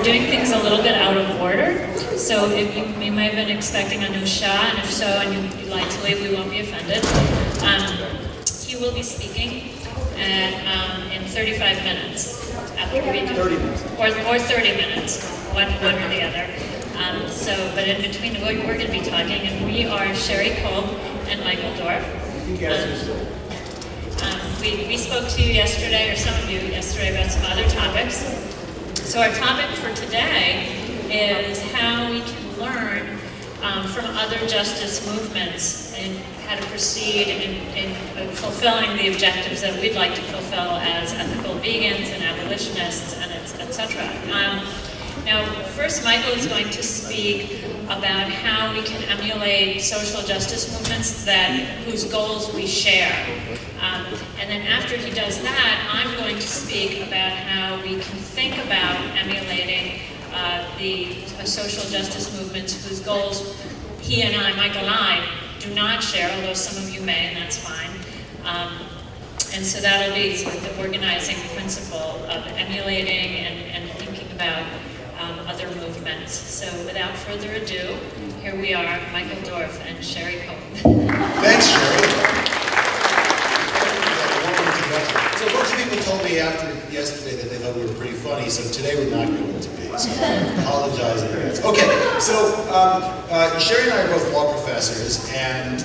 doing things a little bit out of order. So if you may have been expecting a new Shah, and if so, and you'd like to leave, we won't be offended. He will be speaking in 35 minutes after we do. 30 minutes. Or 30 minutes, one or the other. But in between, we're going to be talking, and we are Sherry COLB and Michael DORF. We spoke to you yesterday, or some of you yesterday, about some other topics. So our topic for today is how we can learn from other justice movements and how to proceed in fulfilling the objectives that we'd like to fulfill as ethical vegans and abolitionists, and etc. Now, first, Michael is going to speak about how we can emulate social justice movements whose goals we share. And then after he does that, I'm going to speak about how we can think about emulating the social justice movements whose goals he and I, Michael and I, do not share, although some of you may, and that's fine. And so that'll be sort of the organizing principle of emulating and thinking about other movements. So without further ado, here we are, Michael DORF and Sherry COLB. Thanks, Sherry. So a bunch of people told me after yesterday that they thought we were pretty funny, so today we're not going to be. So I apologize in advance. Okay, so Sherry and I are both law professors, and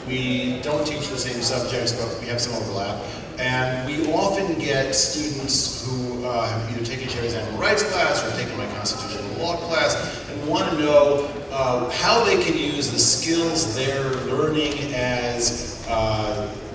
we don't teach the same subjects, but we have some overlap. And we often get students who have either taken Sherry's animal rights class or taken my constitutional law class and want to know how they can use the skills they're learning as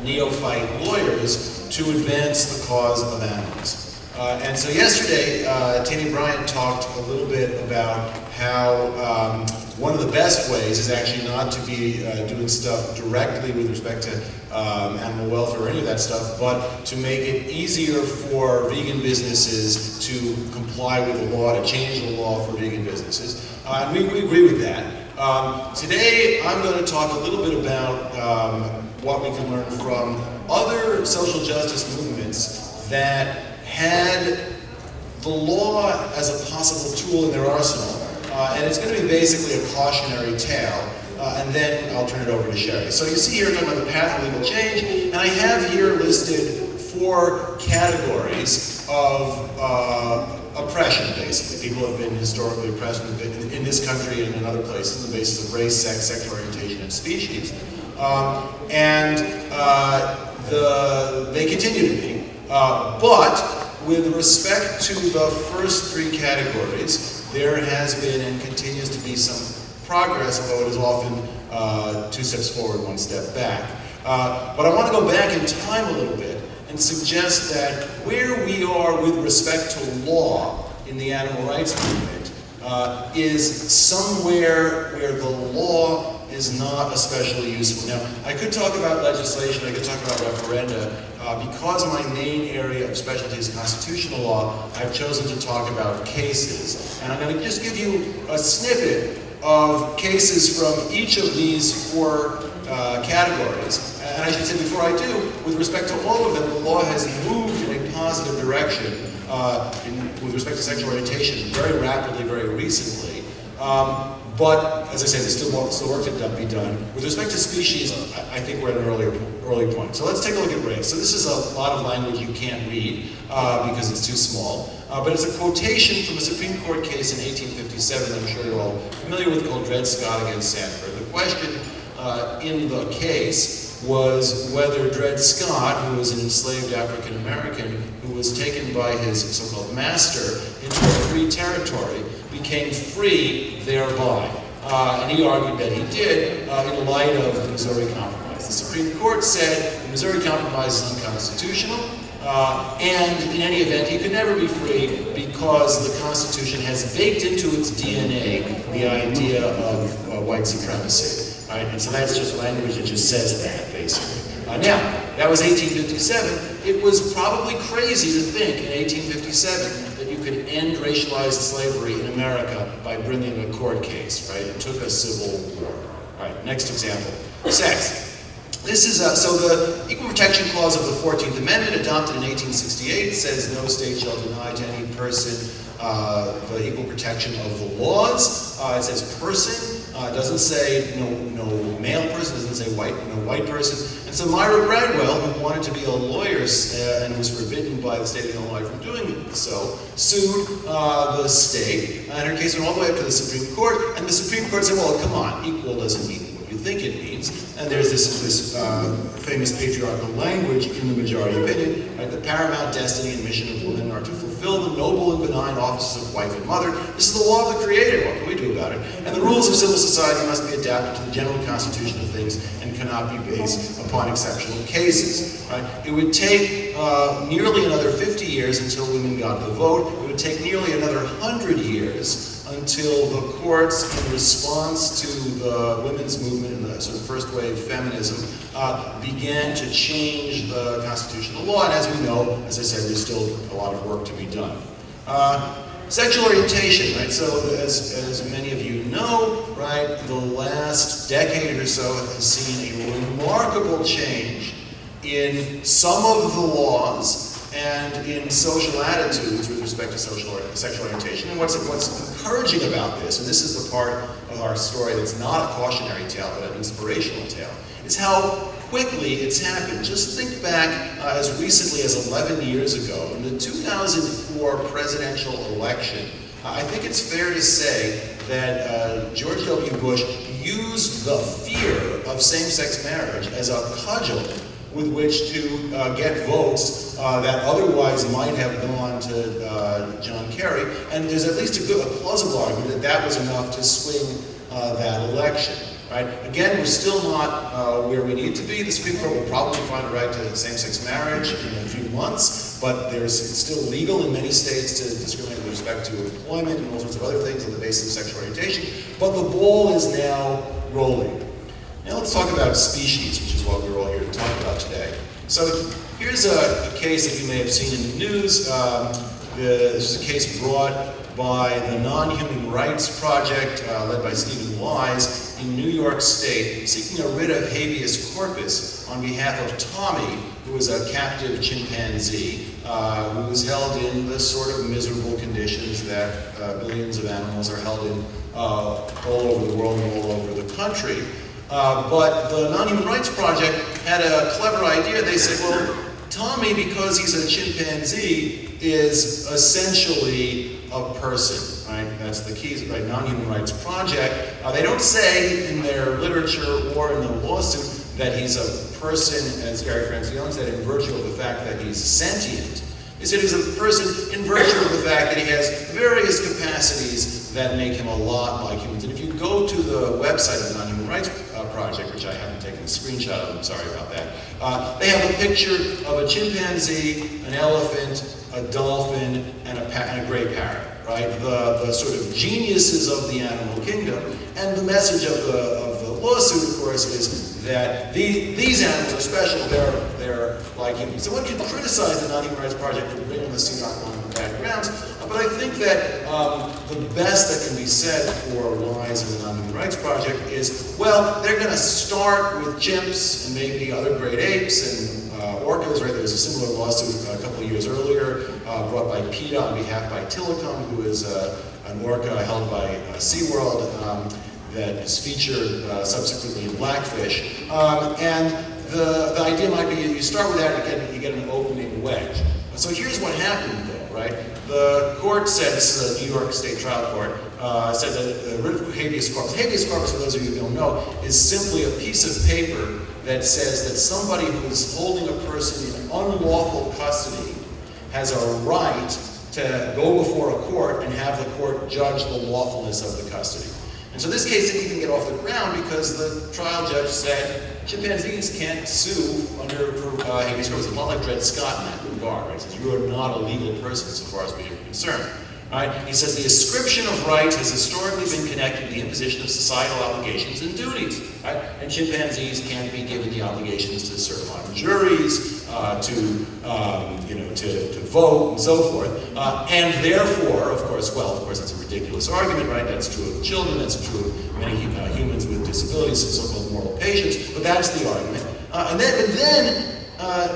neophyte lawyers to advance the cause of animals. And so yesterday, Tammy Bryant talked a little bit about how one of the best ways is actually not to be doing stuff directly with respect to animal welfare or any of that stuff, but to make it easier for vegan businesses to comply with the law, to change the law for vegan businesses. And we agree with that. Today, I'm going to talk a little bit about what we can learn from other social justice movements that had the law as a possible tool in their arsenal. And it's going to be basically a cautionary tale, and then I'll turn it over to Sherry. So you see here, talking about the path of legal change, and I have here listed 4 categories of oppression, basically. People have been historically oppressed in this country and in other places on the basis of race, sex, sexual orientation, and species. They continue to be. But with respect to the first 3 categories, there has been and continues to be some progress, although it is often 2 steps forward, 1 step back. But I want to go back in time a little bit and suggest that where we are with respect to law in the animal rights movement is somewhere where the law is not especially useful. Now, I could talk about legislation, I could talk about referenda. Because my main area of specialty is constitutional law, I've chosen to talk about cases. And I'm going to just give you a snippet of cases from each of these 4 categories. And I should say before I do, with respect to all of them, the law has moved in a positive direction with respect to sexual orientation very rapidly, very recently. But, as I said, there's still work to be done. With respect to species, I think we're at an early point. So let's take a look at race. So this is a lot of language you can't read because it's too small. But it's a quotation from a Supreme Court case in 1857 that I'm sure you're all familiar with, called Dred Scott against Sanford. The question in the case was whether Dred Scott, who was an enslaved African American who was taken by his so-called master into a free territory, became free thereby. And he argued that he did in light of the Missouri Compromise. The Supreme Court said the Missouri Compromise is unconstitutional, and in any event, he could never be free because the Constitution has baked into its DNA the idea of white supremacy. Right? And so that's just language that just says that, basically. Now, that was 1857. It was probably crazy to think in 1857 that you could end racialized slavery in America by bringing a court case, right? It took a civil war. All right, next example. Sex. This is, so the Equal Protection Clause of the 14th Amendment, adopted in 1868, says no state shall deny to any person the equal protection of the laws. It says person. It doesn't say no male person. It doesn't say white person. And so Myra Bradwell, who wanted to be a lawyer and was forbidden by the state of Illinois from doing so, sued the state. And her case went all the way up to the Supreme Court. And the Supreme Court said, well, come on, equal doesn't mean what you think it means. And there's this famous patriarchal language in the majority opinion, right? The paramount destiny and mission of women are to fulfill the noble and benign offices of wife and mother. This is the law of the Creator. What can we do about it? And the rules of civil society must be adapted to the general constitution of things and cannot be based upon exceptional cases. Right? It would take nearly another 50 years until women got the vote. It would take nearly another 100 years until the courts, in response to the women's movement and the sort of first wave feminism, began to change the constitutional law. And as we know, as I said, there's still a lot of work to be done. Sexual orientation, right? So as many of you know, right, the last decade or so has seen a remarkable change in some of the laws and in social attitudes with respect to sexual orientation. And what's encouraging about this, and this is the part of our story that's not a cautionary tale, but an inspirational tale, is how quickly it's happened. Just think back as recently as 11 years ago, in the 2004 presidential election. I think it's fair to say that George W. Bush used the fear of same-sex marriage as a cudgel with which to get votes that otherwise might have gone to John Kerry. And there's at least a plausible argument that that was enough to swing that election. Right? Again, we're still not where we need to be. The Supreme Court will probably find a right to same-sex marriage in a few months, but it's still legal in many states to discriminate with respect to employment and all sorts of other things on the basis of sexual orientation. But the ball is now rolling. Now let's talk about species, which is what we're all here to talk about today. So here's a case that you may have seen in the news. This is a case brought by the Non-Human Rights Project, led by Stephen Wise, in New York State, seeking a writ of habeas corpus on behalf of Tommy, who was a captive chimpanzee, who was held in the sort of miserable conditions that billions of animals are held in all over the world and all over the country. But the Non-Human Rights Project had a clever idea. They said, well, Tommy, because he's a chimpanzee, is essentially a person, right? That's the key, right? Non-Human Rights Project. They don't say in their literature or in the lawsuit that he's a person, as Gary Francione said, in virtue of the fact that he's sentient. They said he's a person in virtue of the fact that he has various capacities that make him a lot like humans. And if you go to the website of the Non-Human Rights Project, which I haven't taken a screenshot of, I'm sorry about that, they have a picture of a chimpanzee, an elephant, a dolphin, and a gray parrot, right? The sort of geniuses of the animal kingdom. And the message of the lawsuit, of course, is that these animals are special, they're like humans. So one can criticize the Non-Human Rights Project for bringing the suit on bad grounds, but I think that the best that can be said for Wise and the Non-Human Rights Project is, well, they're going to start with chimps and maybe other great apes and orcas, right? There was a similar lawsuit a couple of years earlier brought by PETA on behalf by Tillicum, who is an orca held by SeaWorld that is featured subsequently in Blackfish. And the idea might be you start with that and you get an opening wedge. So here's what happened though, right? The court said, this is a New York State trial court, said that the writ of habeas corpus, habeas corpus, for those of you who don't know, is simply a piece of paper that says that somebody who is holding a person in unlawful custody has a right to go before a court and have the court judge the lawfulness of the custody. And so this case didn't even get off the ground because the trial judge said chimpanzees can't sue under habeas corpus. It's not like Dred Scott in that regard, right? He says you are not a legal person so far as we are concerned. Right? He says the ascription of rights has historically been connected to the imposition of societal obligations and duties. Right? And chimpanzees can't be given the obligations to serve on juries, to vote, and so forth. And therefore, of course, that's a ridiculous argument, right? That's true of children, that's true of many humans with disabilities, so-called moral patients, but that's the argument. And then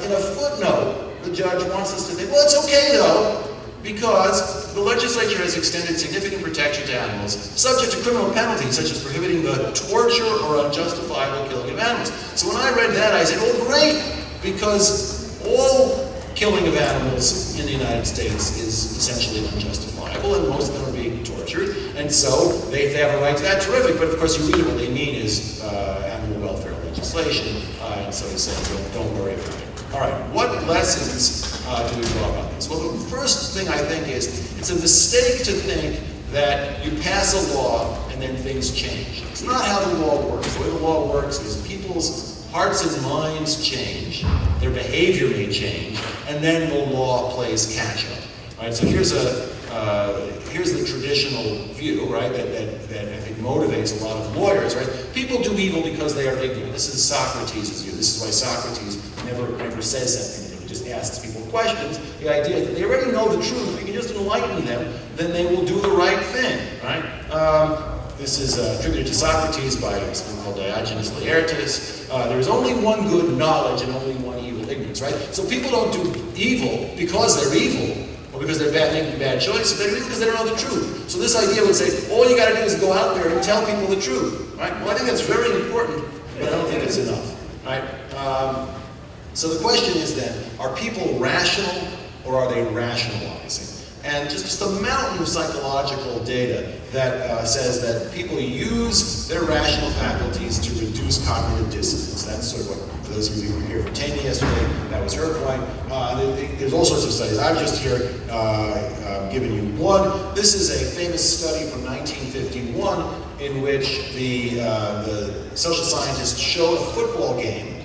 in a footnote, the judge wants us to think, well, it's okay though, because the legislature has extended significant protection to animals subject to criminal penalties, such as prohibiting the torture or unjustifiable killing of animals. So when I read that, I said, oh great, because all killing of animals in the United States is essentially unjustifiable, and most of them are being tortured, and so if they have a right to that, terrific, but of course you read it, what they mean is animal welfare legislation, and so he said, don't worry about it. All right, what lessons do we draw about this? Well, the first thing I think is, it's a mistake to think that you pass a law and then things change. It's not how the law works. The way the law works is people's hearts and minds change, their behavior may change, and then the law plays catch up. Right? So here's the traditional view, right, that I think motivates a lot of lawyers, right? People do evil because they are ignorant. This is Socrates' view. This is why Socrates never says something. He just asks people questions. The idea is that they already know the truth. If you can just enlighten them, then they will do the right thing, right? This is attributed to Socrates by someone called Diogenes Laertius. There is only one good knowledge and only one evil ignorance, right? So people don't do evil because they're evil, or because they're making bad choices. They're evil because they don't know the truth. So this idea would say, all you got to do is go out there and tell people the truth, right? Well, I think that's very important, but I don't think it's enough, right? So the question is then, are people rational or are they rationalizing? And just a mountain of psychological data that says that people use their rational faculties to reduce cognitive dissonance. That's sort of what, for those of you who were here for Tanya yesterday, that was her point. There's all sorts of studies. I've just here given you one. This is a famous study from 1951 in which the social scientists showed a football game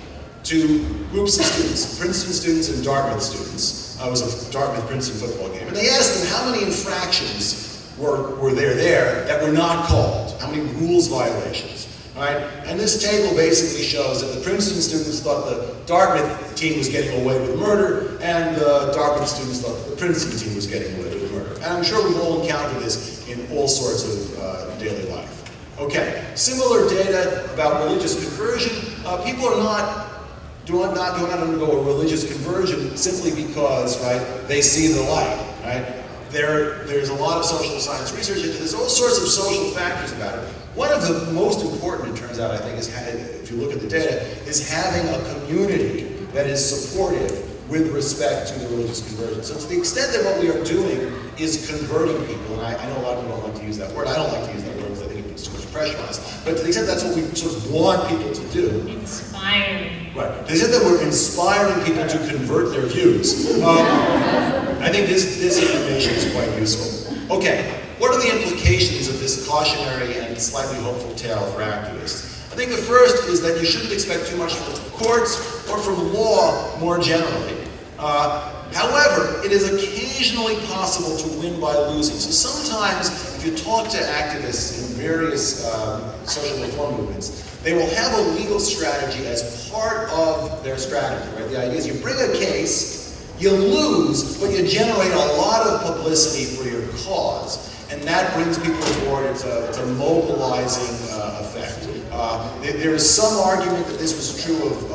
to groups of students, Princeton students and Dartmouth students. It was a Dartmouth-Princeton football game. And they asked them how many infractions were there that were not called, how many rules violations, right? And this table basically shows that the Princeton students thought the Dartmouth team was getting away with murder, and the Dartmouth students thought the Princeton team was getting away with murder. And I'm sure we've all encountered this in all sorts of daily life. Okay, similar data about religious conversion. People are not do not undergo a religious conversion simply because, right, they see the light, right? There's a lot of social science research into this. There's all sorts of social factors about it. One of the most important, it turns out, I think, is, if you look at the data, is having a community that is supportive with respect to the religious conversion. So to the extent that what we are doing is converting people, and I know a lot of people don't like to use that word. I don't like to use that word because I think it puts too much pressure on us. But to the extent that's what we sort of want people to do. Inspiring. Right. To the extent that we're inspiring people to convert their views, I think this information is quite useful. Okay, what are the implications of this cautionary and slightly hopeful tale for activists? I think the first is that you shouldn't expect too much from courts or from law more generally. However, it is occasionally possible to win by losing. So sometimes, if you talk to activists in various social reform movements, they will have a legal strategy as part of their strategy, right? The idea is you bring a case, you lose, but you generate a lot of publicity for your cause. And that brings people aboard. It's a mobilizing effect. There is some argument that this was true of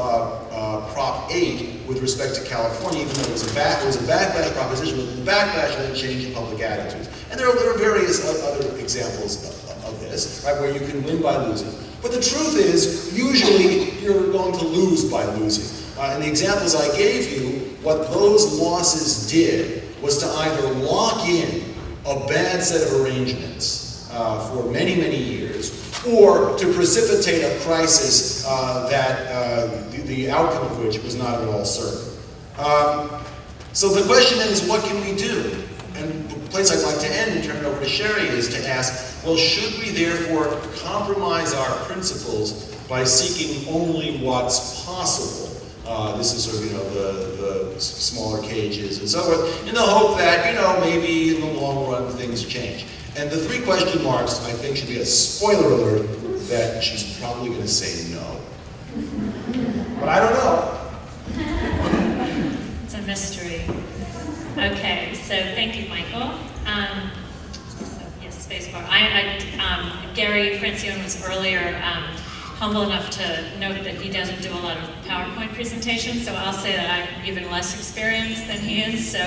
Prop 8 with respect to California, even though it was a backlash proposition, but the backlash didn't change the public attitudes. And there are various other examples of this, right, where you can win by losing. But the truth is, usually you're going to lose by losing. In the examples I gave you, what those losses did was to either lock in a bad set of arrangements for many, many years, or to precipitate a crisis that the outcome of which was not at all certain. So the question then is, what can we do? And the place I'd like to end and turn it over to Sherry is to ask, well, should we therefore compromise our principles by seeking only what's possible? This is sort of, the smaller cages and so forth, in the hope that, maybe in the long run things change. And the three question marks, I think, should be a spoiler alert that she's probably going to say no. But I don't know. It's a mystery. Okay, so thank you, Michael. So yes, spacebar. Gary Francione was earlier humble enough to note that he doesn't do a lot of PowerPoint presentation, so I'll say that I'm even less experienced than he is, so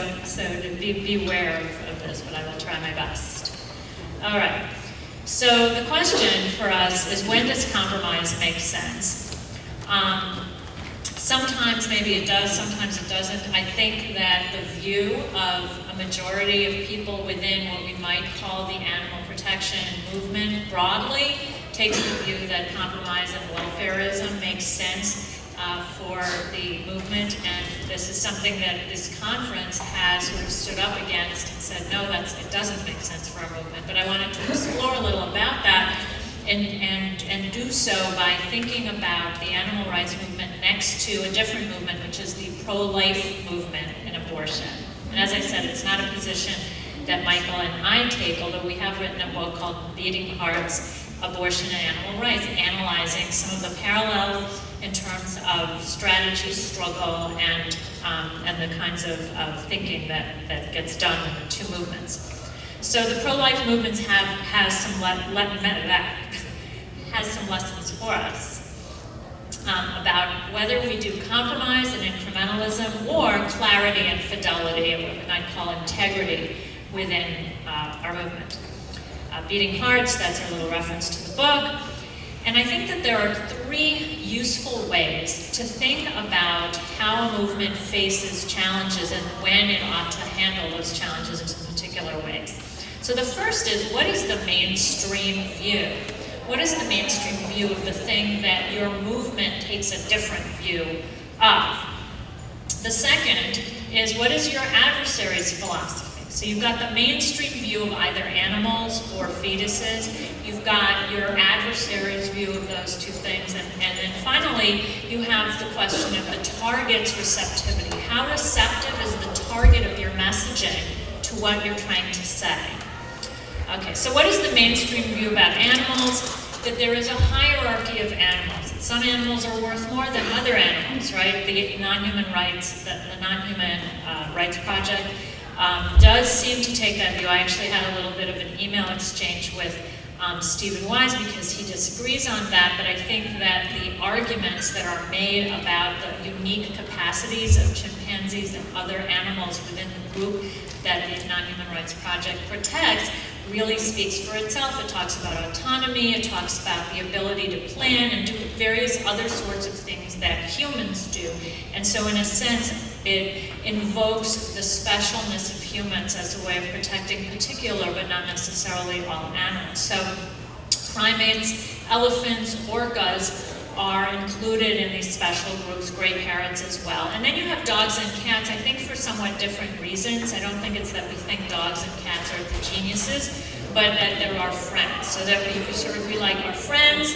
beware of this, but I will try my best. All right, so the question for us is, when does compromise make sense? Sometimes maybe it does, sometimes it doesn't. I think that the view of a majority of people within what we might call the animal protection movement broadly takes the view that compromise and welfarism makes sense for the movement, and this is something that this conference has sort of stood up against and said, no, it doesn't make sense for our movement. But I wanted to explore a little about that and do so by thinking about the animal rights movement next to a different movement, which is the pro-life movement in abortion. And as I said, it's not a position that Michael and I take, although we have written a book called Beating Hearts, Abortion and Animal Rights, analyzing some of the parallels in terms of strategy, struggle, and the kinds of thinking that gets done in the two movements. So the pro-life movements has some lessons for us about whether we do compromise and incrementalism or clarity and fidelity, or what we might call integrity within our movement. Beating Hearts, that's our little reference to the book. And I think that there are three useful ways to think about how a movement faces challenges and when it ought to handle those challenges in some particular ways. So the first is, what is the mainstream view? What is the mainstream view of the thing that your movement takes a different view of? The second is, what is your adversary's philosophy? So you've got the mainstream view of either animals or fetuses. You've got your adversary's view of those two things. And then finally, you have the question of the target's receptivity. How receptive is the target of your messaging to what you're trying to say? Okay, so what is the mainstream view about animals? That there is a hierarchy of animals. That some animals are worth more than other animals, right? The non-human rights, the non-human rights project does seem to take that view. I actually had a little bit of an email exchange with Stephen Wise because he disagrees on that, but I think that the arguments that are made about the unique capacities of chimpanzees and other animals within the group that the Non-Human Rights Project protects really speaks for itself. It talks about autonomy, it talks about the ability to plan and do various other sorts of things that humans do. And so in a sense, it invokes the specialness of humans as a way of protecting particular, but not necessarily all animals. So primates, elephants, orcas are included in these special groups, gray parrots as well. And then you have dogs and cats, I think for somewhat different reasons. I don't think it's that we think dogs and cats are the geniuses, but that they're our friends. So that we like our friends,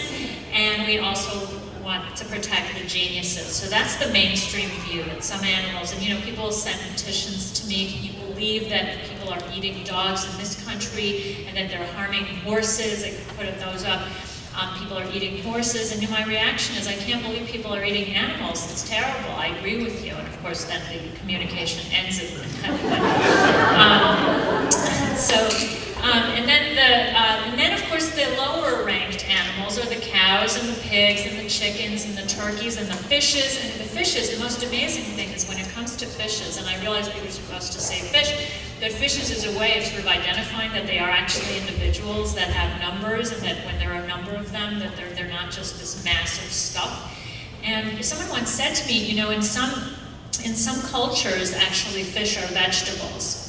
and we also want to protect the geniuses. So that's the mainstream view, that some animals, and people send petitions to me, can you believe that people are eating dogs in this country, and that they're harming horses? I put those up. People are eating horses, and my reaction is, I can't believe people are eating animals. It's terrible. I agree with you. And of course, then the communication ends it. And then of course the lower ranked animals are the cows and the pigs and the chickens and the turkeys and the fishes. And the fishes, the most amazing thing is when it comes to fishes, and I realize we were supposed to say fish, that fishes is a way of sort of identifying that they are actually individuals that have numbers, and that when there are a number of them, that they're not just this massive stuff. And someone once said to me, in some cultures, actually fish are vegetables.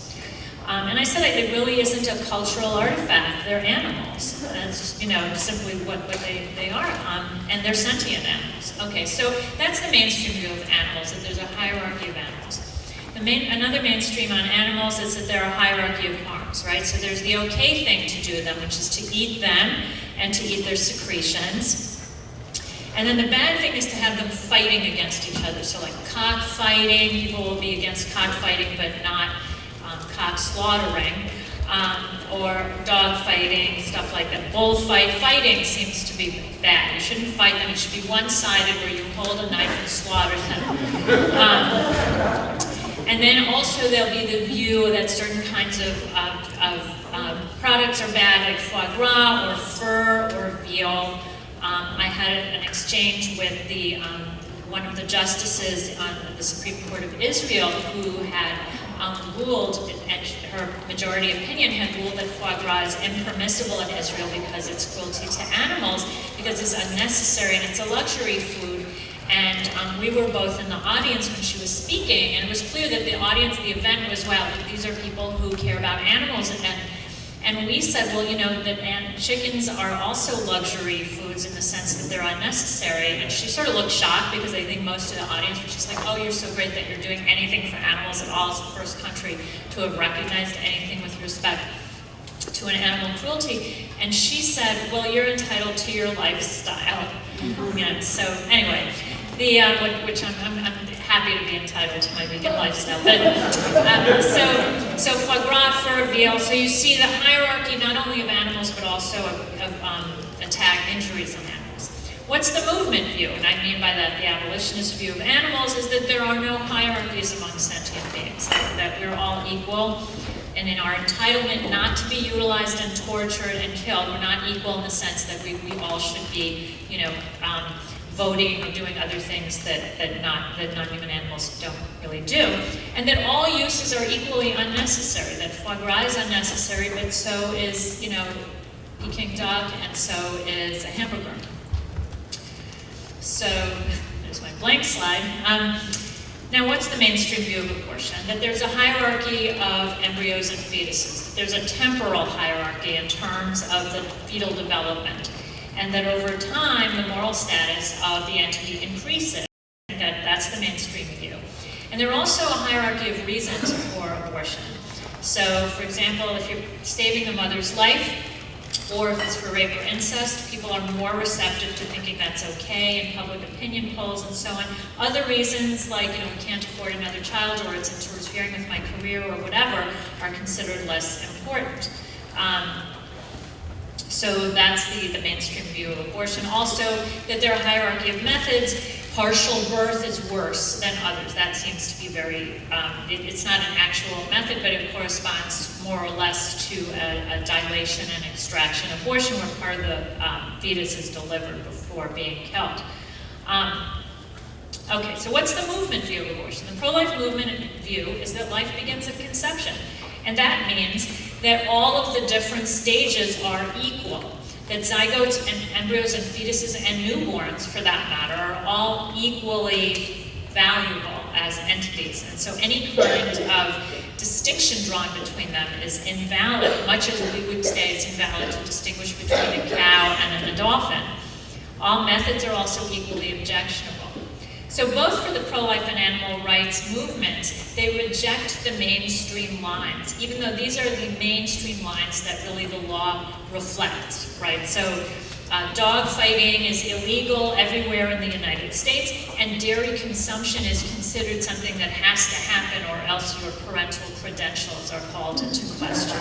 And I said, it really isn't a cultural artifact. They're animals. That's simply what they are. And they're sentient animals. Okay, so that's the mainstream view of animals, that there's a hierarchy of animals. Another mainstream on animals is that there are a hierarchy of harms, right? So there's the okay thing to do them, which is to eat them and to eat their secretions. And then the bad thing is to have them fighting against each other. So like cockfighting, people will be against cockfighting but not cock slaughtering, or dog fighting, stuff like that. Fighting seems to be bad. You shouldn't fight them. It should be one-sided where you hold a knife and slaughter them. And then also there'll be the view that certain kinds of products are bad, like foie gras or fur or veal. I had an exchange with the one of the justices on the Supreme Court of Israel who had ruled, and her majority opinion had ruled that foie gras is impermissible in Israel because it's cruelty to animals, because it's unnecessary and it's a luxury food. And we were both in the audience when she was speaking, and it was clear that the audience, the event was, well, these are people who care about animals. And we said, well, you know, that chickens are also luxury foods in the sense that they're unnecessary. And she sort of looked shocked because I think most of the audience was just like, oh, you're so great that you're doing anything for animals at all. It's the first country to have recognized anything with respect to an animal cruelty. And she said, well, you're entitled to your lifestyle. Yeah, so anyway, which I'm happy to be entitled to my vegan lifestyle. But so foie gras, fur, veal. So you see the hierarchy not only of animals but also of attack, injuries on animals. What's the movement view? And I mean by that the abolitionist view of animals is that there are no hierarchies among sentient beings. That we're all equal. And in our entitlement not to be utilized and tortured and killed, we're not equal in the sense that we all should be, you know, voting or doing other things that non-human animals don't really do. And that all uses are equally unnecessary, that foie gras is unnecessary, but so is, you know, Peking duck, and so is a hamburger. So, there's my blank slide. Now, what's the mainstream view of abortion? That there's a hierarchy of embryos and fetuses. There's a temporal hierarchy in terms of the fetal development. And that over time, the moral status of the entity increases. That's the mainstream view. And there's also a hierarchy of reasons for abortion. So, for example, if you're saving the mother's life, or if it's for rape or incest, people are more receptive to thinking that's okay in public opinion polls and so on. Other reasons, like, you know, we can't afford another child, or it's interfering with my career or whatever, are considered less important. So that's the mainstream view of abortion. Also, that there are a hierarchy of methods. Partial birth is worse than others. That seems to be very, it's not an actual method, but it corresponds more or less to a dilation and extraction abortion where part of the fetus is delivered before being killed. Okay, so what's the movement view of abortion? The pro-life movement view is that life begins at conception. And that means that all of the different stages are equal. That zygotes and embryos and fetuses and newborns, for that matter, are all equally valuable as entities. And so any kind of distinction drawn between them is invalid, much as we would say it's invalid to distinguish between a cow and a dolphin. All methods are also equally objectionable. So both for the pro-life and animal rights movement, they reject the mainstream lines, even though these are the mainstream lines that really the law reflects, right? So dog fighting is illegal everywhere in the United States, and dairy consumption is considered something that has to happen, or else your parental credentials are called into question.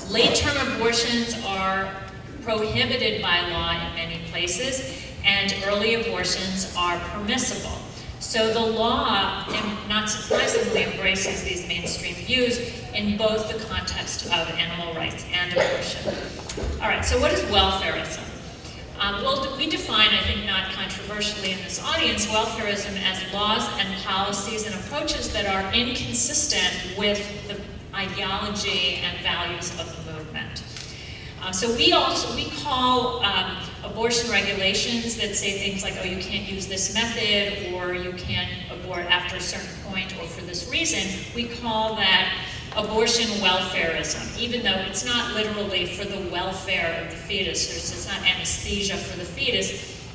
Late-term abortions are prohibited by law in many places, and early abortions are permissible. So the law, not surprisingly, embraces these mainstream views in both the context of animal rights and abortion. All right, so what is welfarism? Well, we define, I think not controversially in this audience, welfarism as laws and policies and approaches that are inconsistent with the ideology and values of the movement. So we call abortion regulations that say things like, oh, you can't use this method, or you can't abort after a certain point, or for this reason, we call that abortion welfarism, even though it's not literally for the welfare of the fetus, or it's not anesthesia for the fetus,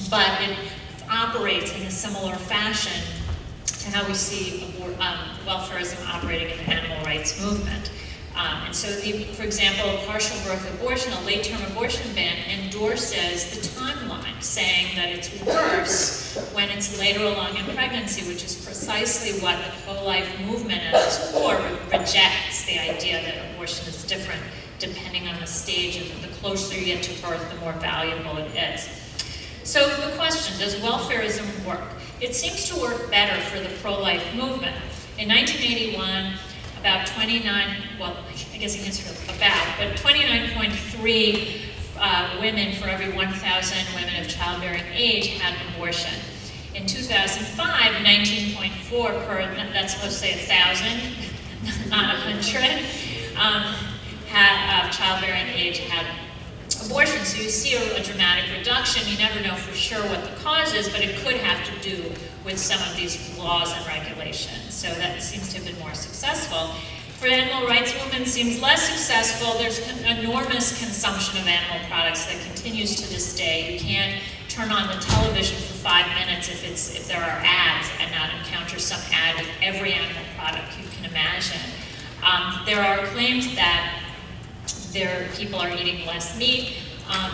but it operates in a similar fashion to how we see welfarism operating in the animal rights movement. And so, for example, a partial birth abortion, a late-term abortion ban, endorses the timeline, saying that it's worse when it's later along in pregnancy, which is precisely what the pro-life movement at its core rejects, the idea that abortion is different depending on the stage, and the closer you get to birth, the more valuable it is. So the question, does welfarism work? It seems to work better for the pro-life movement. In 1981, about 29, well, I guess you can say about, but 29.3 women for every 1,000 women of childbearing age had an abortion. In 2005, 19.4 per, that's supposed to say 1,000, not 100, of childbearing age had abortion. So you see a dramatic reduction. You never know for sure what the cause is, but it could have to do with some of these laws and regulations. So that seems to have been more successful. For animal rights movement, seems less successful. There's enormous consumption of animal products that continues to this day. You can't turn on the television for 5 minutes if there are ads and not encounter some ad with every animal product you can imagine. There are claims that people are eating less meat,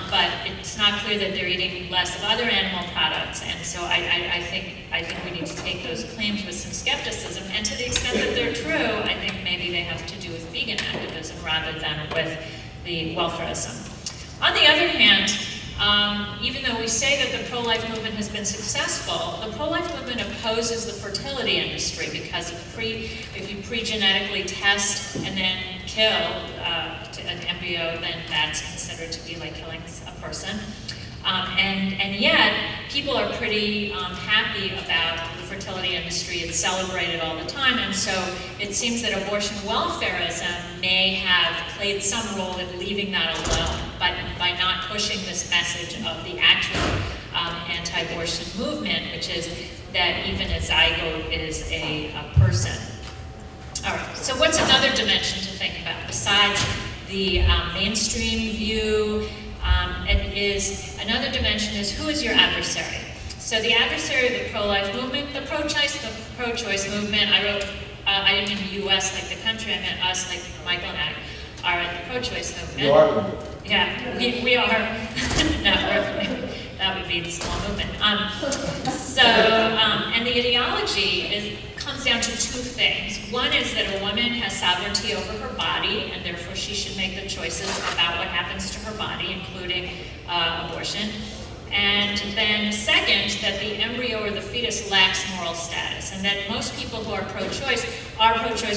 but it's not clear that they're eating less of other animal products. And so I think we need to take those claims with some skepticism. And to the extent that they're true, I think maybe they have to do with vegan activism rather than with the welfarism. On the other hand, even though we say that the pro-life movement has been successful, the pro-life movement opposes the fertility industry because if you pre-genetically test and then kill an embryo, then that's considered to be like killing a person. And yet, people are pretty happy about the fertility industry. It's celebrated all the time, and so it seems that abortion welfarism may have played some role in leaving that alone, but by not pushing this message of the actual anti-abortion movement, which is that even a zygote is a person. All right, so what's another dimension to think about besides the mainstream view? Another dimension is who is your adversary? So the adversary of the pro-life movement, the pro-choice movement, I didn't mean the US like the country, I meant us like Michael and I are the pro-choice movement. You are. Yeah, we are. No, that would be the small movement. And the ideology comes down to two things. One is that a woman has sovereignty over her body, and therefore she should make the choices about what happens to her body, including abortion. And then second, that the embryo or the fetus lacks moral status, and that most people who are pro-choice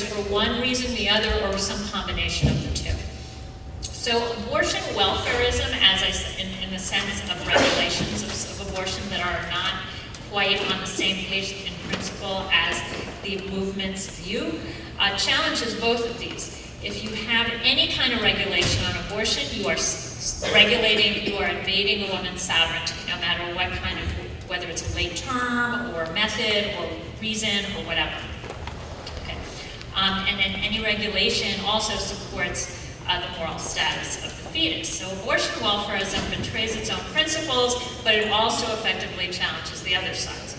for one reason, the other, or some combination of the two. So abortion welfarism, as I said, in the sense of regulations of abortion that are not quite on the same page in principle as the movement's view, challenges both of these. If you have any kind of regulation on abortion, you are invading a woman's sovereignty, no matter what kind of, whether it's a late term or method or reason or whatever. Okay. And then any regulation also supports the moral status of the fetus. So abortion welfarism betrays its own principles, but it also effectively challenges the other sides.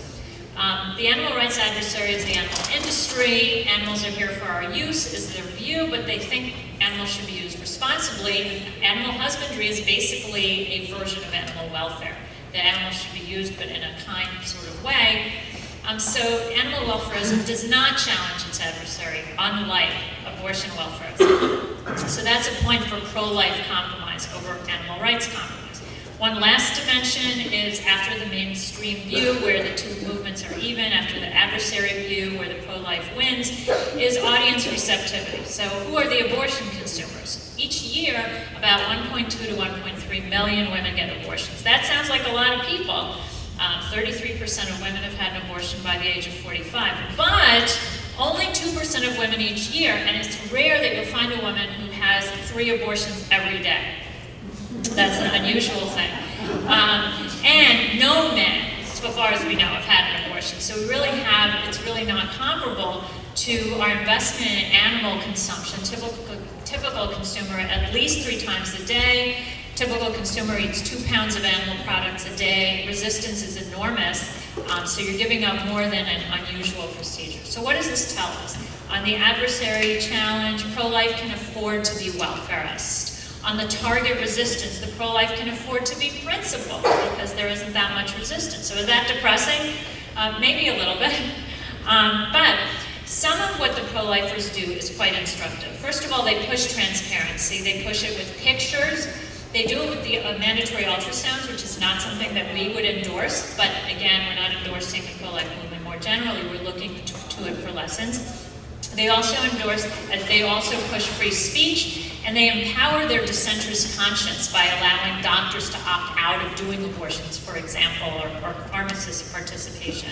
The animal rights adversary is the animal industry. Animals are here for our use is their view, but they think animals should be used responsibly. Animal husbandry is basically a version of animal welfare. The animals should be used, but in a kind sort of way. So animal welfarism does not challenge its adversary, unlike abortion welfarism. So that's a point for pro-life compromise over animal rights compromise. One last dimension is after the mainstream view, where the two movements are even, after the adversary view, where the pro-life wins, is audience receptivity. So who are the abortion consumers? Each year, about 1.2 to 1.3 million women get abortions. That sounds like a lot of people. 33% of women have had an abortion by the age of 45, but only 2% of women each year, and it's rare that you'll find a woman who has 3 abortions every day. That's an unusual thing. And no men, so far as we know, have had an abortion. So it's really not comparable to our investment in animal consumption. Typical consumer at least 3 times a day. Typical consumer eats 2 pounds of animal products a day. Resistance is enormous, so you're giving up more than an unusual procedure. So what does this tell us? On the adversary challenge, pro-life can afford to be welfarist. On the target resistance, the pro-life can afford to be principled because there isn't that much resistance. So is that depressing? Maybe a little bit. But some of what the pro-lifers do is quite instructive. First of all, they push transparency. They push it with pictures. They do it with the mandatory ultrasounds, which is not something that we would endorse. But again, we're not endorsing the pro-life movement more generally. We're looking to it for lessons. They also push free speech, and they empower their dissenter's conscience by allowing doctors to opt out of doing abortions, for example, or pharmacist participation.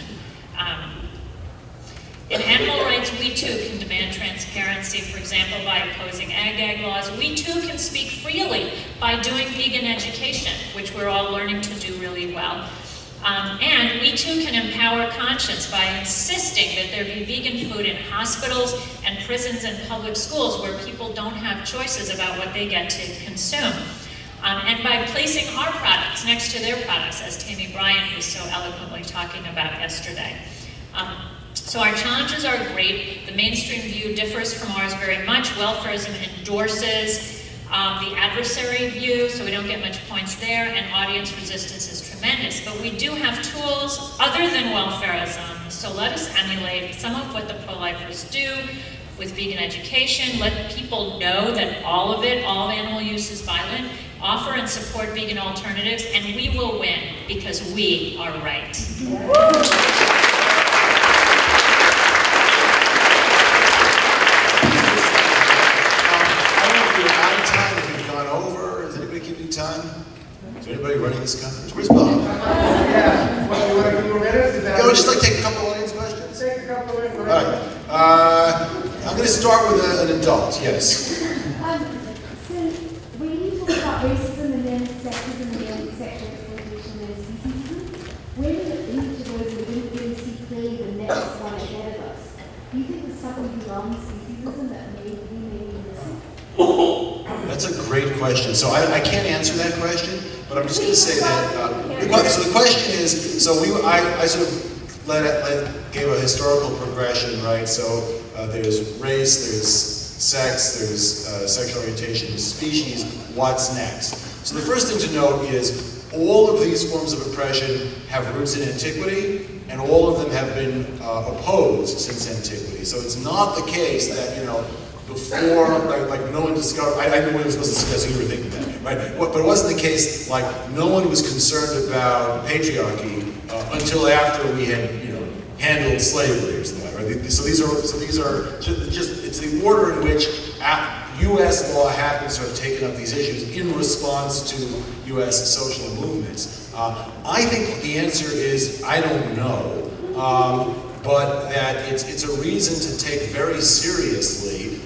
In animal rights, we too can demand transparency, for example, by opposing ag laws. We too can speak freely by doing vegan education, which we're all learning to do really well. And we too can empower conscience by insisting that there be vegan food in hospitals and prisons and public schools where people don't have choices about what they get to consume. And by placing our products next to their products, as Tammy Bryant was so eloquently talking about yesterday. So our challenges are great. The mainstream view differs from ours very much. Welfarism endorses the adversary view, so we don't get much points there, and audience resistance is tremendous. But we do have tools other than welfarism, so let us emulate some of what the pro-lifers do with vegan education. Let people know that all of animal use is violent. Offer and support vegan alternatives, and we will win because we are right. Over? Is anybody keeping time? Is anybody running this conference? Where's Bob? Yeah. Well, you want a few more minutes? Yeah, we'll just take a couple audience questions. Take a couple of minutes. All right. I'm going to start with an adult. Yes. So when you talk about racism and then sexism and then sexual exploitation and speciesism, when each of those are really see clearly the next one ahead of us, do you think there's something beyond speciesism that we may be missing? That's a great question. So I can't answer that question, but I'm just going to say that. So the question is, so I sort of gave a historical progression, right? So there's race, there's sex, there's sexual orientation, there's species. What's next? So the first thing to note is all of these forms of oppression have roots in antiquity, and all of them have been opposed since antiquity. So it's not the case that, before, like no one discovered, I knew what was supposed to suggest you were thinking that, right? But it wasn't the case, like no one was concerned about patriarchy until after we had, handled slavery or something, right? So these are just, it's the order in which U.S. law happens to have taken up these issues in response to U.S. social movements. I think the answer is, I don't know, but that it's a reason to take very seriously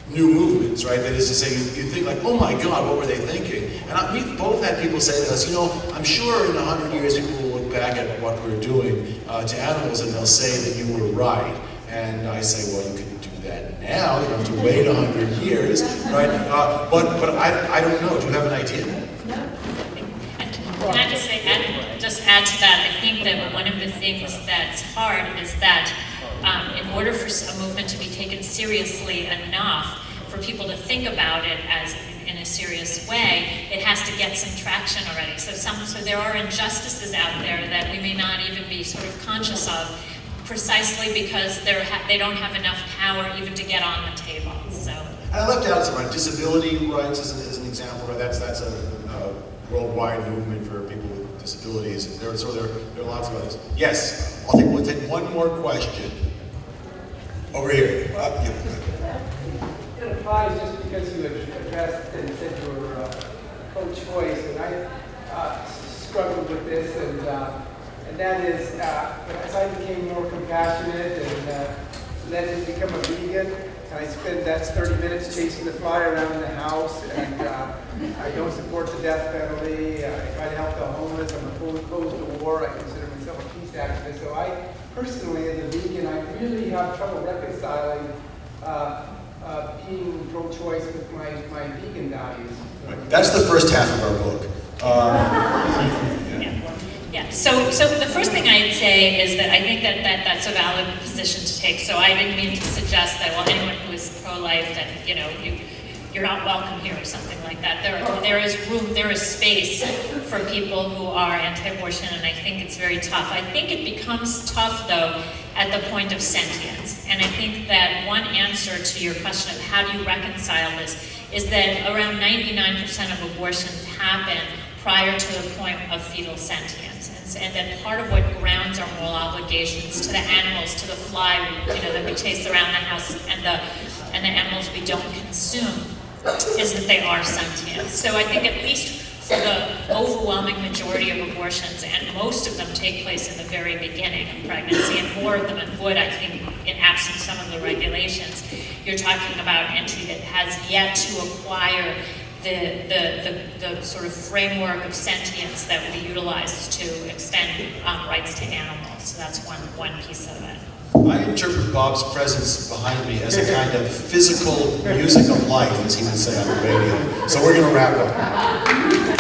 new movements, right? That is to say, you think like, oh my God, what were they thinking? And we've both had people say to us, I'm sure in 100 years people will look back at what we're doing to animals and they'll say that you were right. And I say, well, you can do that now. You don't have to wait 100 years, right? But I don't know. Do you have an idea? Can I just say, add to that? I think that one of the things that's hard is that in order for a movement to be taken seriously enough for people to think about it as in a serious way, it has to get some traction already. So there are injustices out there that we may not even be sort of conscious of, precisely because they don't have enough power even to get on the table. So. And I left out some, right? Disability rights as an example, right? That's a worldwide movement for people with disabilities. There are lots of others. Yes, we'll take one more question. Over here. It applies just because you addressed and said you were pro-choice, and I struggled with this, and that is, as I became more compassionate and then to become a vegan, and I spend that's 30 minutes chasing the fly around the house, and I don't support the death penalty. I try to help the homeless. I'm opposed to war. I consider myself a peace activist. So I personally, as a vegan, I really have trouble reconciling being pro-choice with my vegan values. Right. That's the first half of our book. Yeah. So the first thing I'd say is that I think that's a valid position to take. So I didn't mean to suggest that, well, anyone who is pro-life, that you're not welcome here or something like that. There is room, there is space for people who are anti-abortion, and I think it's very tough. I think it becomes tough, though, at the point of sentience. And I think that one answer to your question of how do you reconcile this is that around 99% of abortions happen prior to the point of fetal sentience. And that part of what grounds our moral obligation obligations to the animals, to the fly, that we chase around the house, and the animals we don't consume, is that they are sentient. So I think at least for the overwhelming majority of abortions, and most of them take place in the very beginning of pregnancy, and more of them would, I think, in absence some of the regulations, you're talking about entry that has yet to acquire the sort of framework of sentience that we utilize to extend rights to animals. So that's one piece of it. I interpret Bob's presence behind me as a kind of physical music of life, as he would say on the radio. So we're going to wrap up.